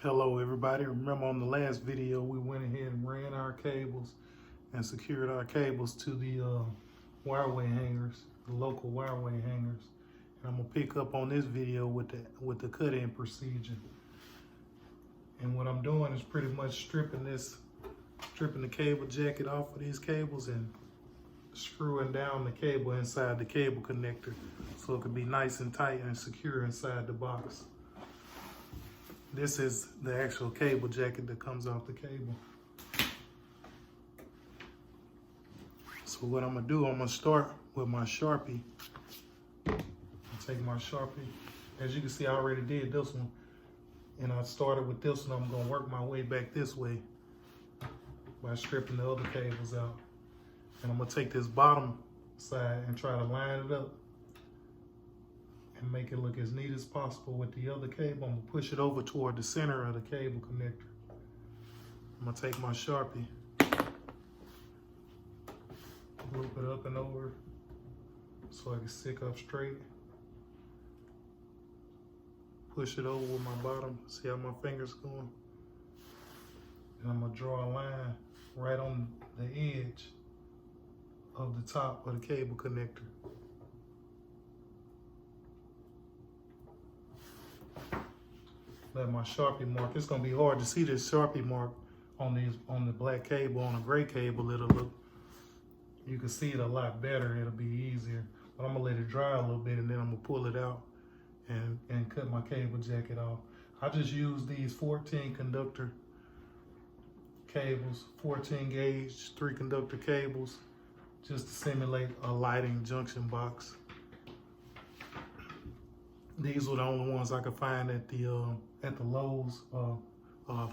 Hello everybody. Remember on the last video we went ahead and ran our cables and secured our cables to the wireway hangers, the local wireway hangers. And I'm gonna pick up on this video with the cut-in procedure. And what I'm doing is pretty much stripping the cable jacket off of these cables and screwing down the cable inside the cable connector so it can be nice and tight and secure inside the box. This is the actual cable jacket that comes off the cable. So what I'm gonna do, I'm gonna start with my Sharpie. I'll take my Sharpie. As you can see, I already did this one. And I started with this one. I'm gonna work my way back this way by stripping the other cables out. And I'm gonna take this bottom side and try to line it up and make it look as neat as possible with the other cable. I'm gonna push it over toward the center of the cable connector. I'm gonna take my Sharpie, loop it up and over so I can stick up straight. Push it over with my bottom, see how my finger's going? And I'm gonna draw a line right on the edge of the top of the cable connector. Let my Sharpie mark. It's gonna be hard to see this Sharpie mark on the black cable. On a gray cable, you can see it a lot better. It'll be easier. But I'm gonna let it dry a little bit and then I'm gonna pull it out and cut my cable jacket off. I just use these 14 conductor cables, 14 gauge, 3 conductor cables, just to simulate a lighting junction box. These were the only ones I could find at the Lowe's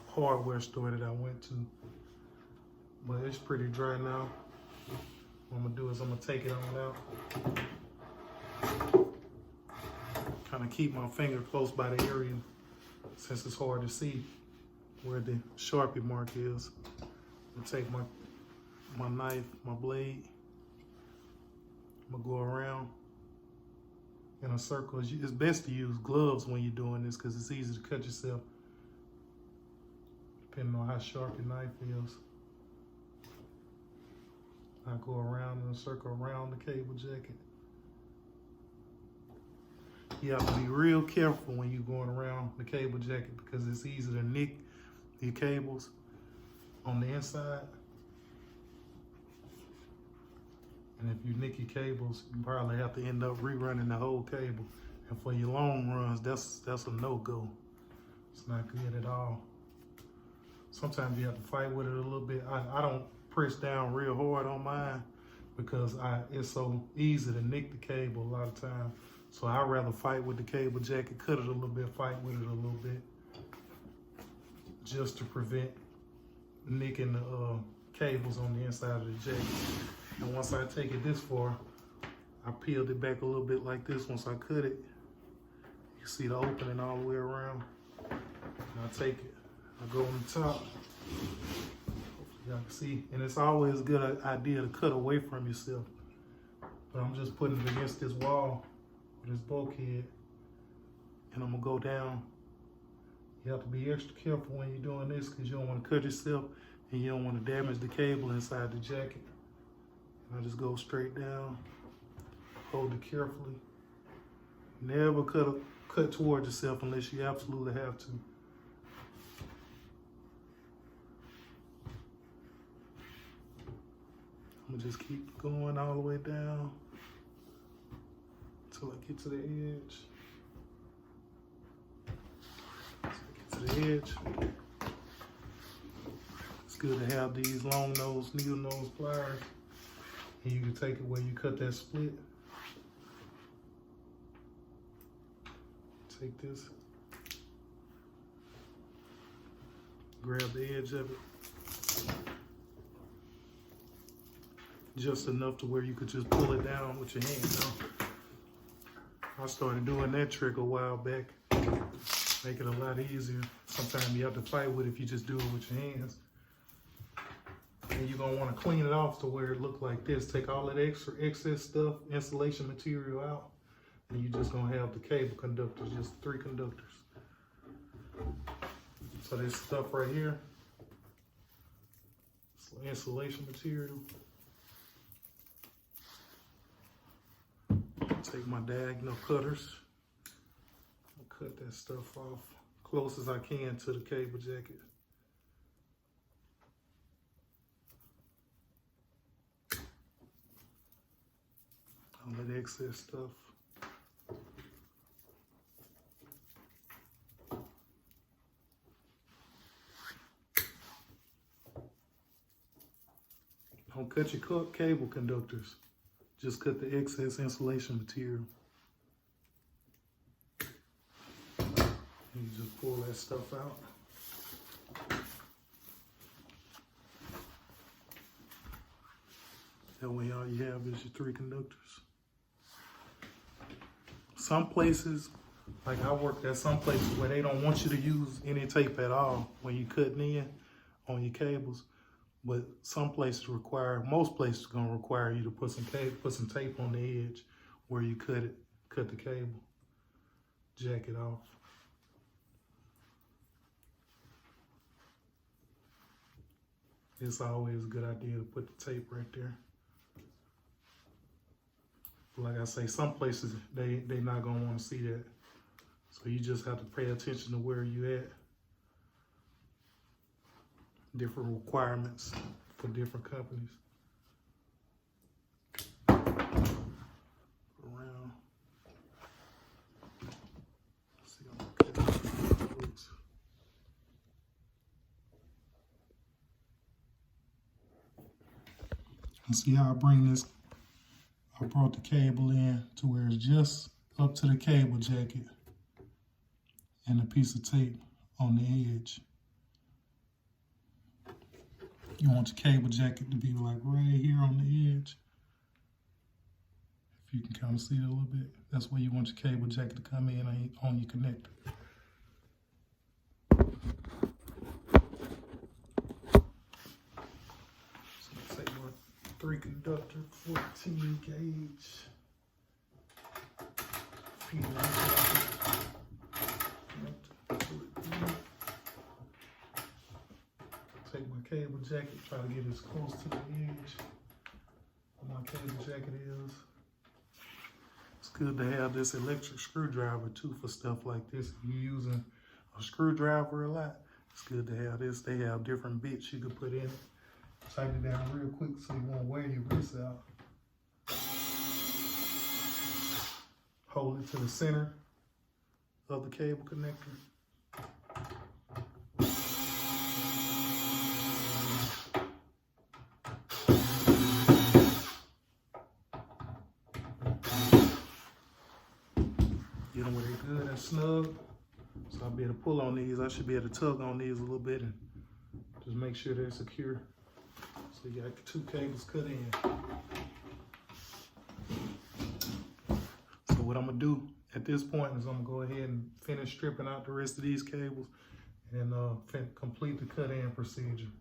hardware store that I went to. But it's pretty dry now. What I'm gonna do is I'm gonna take it on out. Kind of keep my finger close by the area since it's hard to see where the Sharpie mark is. I'm gonna take my knife, my blade. I'm gonna go around in a circle. It's best to use gloves when you're doing this because it's easy to cut yourself depending on how sharp your knife is. I go around in a circle around the cable jacket. You have to be real careful when you're going around the cable jacket because it's easy to nick your cables on the inside. And if you nick your cables, you probably have to end up rerunning the whole cable. And for your long runs, that's a no-go. It's not good at all. Sometimes you have to fight with it a little bit. I don't press down real hard on mine because it's so easy to nick the cable a lot of times. So I'd rather fight with the cable jacket, cut it a little bit, fight with it a little bit, just to prevent nicking the cables on the inside of the jacket. And once I take it this far, I peeled it back a little bit like this. Once I cut it, you see the opening all the way around. And I take it, I go on the top. Hopefully y'all can see. And it's always a good idea to cut away from yourself. But I'm just putting it against this wall with this bulkhead. And I'm gonna go down. You have to be extra careful when you're doing this because you don't want to cut yourself and you don't want to damage the cable inside the jacket. I just go straight down, hold it carefully. Never cut towards yourself unless you absolutely have to. I'm gonna just keep going all the way down until I get to the edge. Until I get to the edge. It's good to have these long nose, needle nose pliers. And you can take it where you cut that split. Take this. Grab the edge of it. Just enough to where you could just pull it down with your hand. I started doing that trick a while back. Make it a lot easier. Sometimes you have to fight with it if you just do it with your hands. And you're gonna want to clean it off to where it look like this. Take all that excess stuff, insulation material out, and you're just gonna have the cable conductors, just 3 conductors. So this stuff right here, it's insulation material. Take my diagonal cutters. I'll cut that stuff off close as I can to the cable jacket. All that excess stuff. Don't cut your cable conductors. Just cut the excess insulation material. And you just pull that stuff out. That way all you have is your 3 conductors. Some places, like I worked at some places where they don't want you to use any tape at all when you're cutting in on your cables. But some places require, most places are gonna require you to put some tape on the edge where you cut the cable, jack it off. It's always a good idea to put the tape right there. Like I say, some places they not gonna want to see that, so you just have to pay attention to where you at. Different requirements for different companies. Around. Let's see, I'm gonna cut it. Oops. And see how I bring this. I brought the cable in to where it's just up to the cable jacket and a piece of tape on the edge. You want your cable jacket to be like right here on the edge. If you can kind of see it a little bit, that's where you want your cable jacket to come in on your connector. So let's take my 3 conductor, 14 gauge. Feed take my cable jacket, try to get as close to the edge where my cable jacket is. It's good to have this electric screwdriver too for stuff like this. If you're using a screwdriver a lot, it's good to have this. They have different bits you can put in it. Tighten it down real quick so you won't wear your wrist out. Hold it to the center of the cable connector. Get them where they're good and snug. So I'll be able to pull on these. I should be able to tug on these a little bit and just make sure they're secure. So you got 2 cables cut in. So what I'm gonna do at this point is I'm gonna go ahead and finish stripping out the rest of these cables and complete the cut-in procedure.